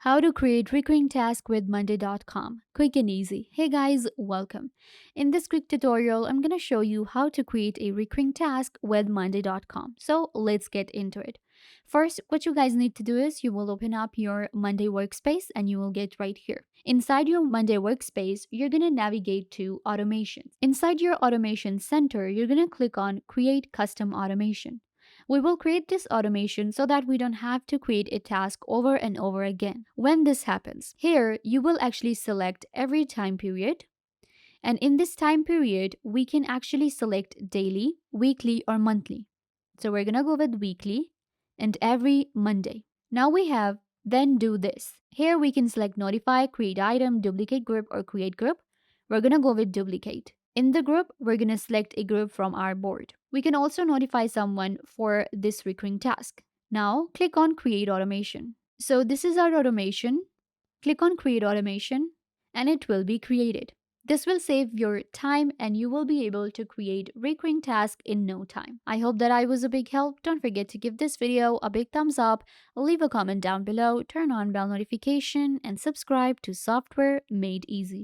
How to create recurring task with monday.com. Quick and easy. Hey guys, welcome. In this quick tutorial, I'm going to show you how to create a recurring task with monday.com. So let's get into it. First, what you guys need to do is you will open up your Monday workspace and you will get right here. Inside your Monday workspace, you're going to navigate to automations. Inside your automation center, you're going to click on create custom automation. We will create this automation so that we don't have to create a task over and over again. When this happens, here you will actually select every time period. And in this time period, we can actually select daily, weekly, or monthly. So we're going to go with weekly and every Monday. Now we have then do this. Here we can select notify, create item, duplicate group, or create group. We're going to go with duplicate. In the group, we're going to select a group from our board. We can also notify someone for this recurring task. Now, click on Create Automation. So this is our automation. Click on Create Automation and it will be created. This will save your time and you will be able to create recurring tasks in no time. I hope that I was a big help. Don't forget to give this video a big thumbs up, leave a comment down below, turn on bell notification, and subscribe to Software Made Easy.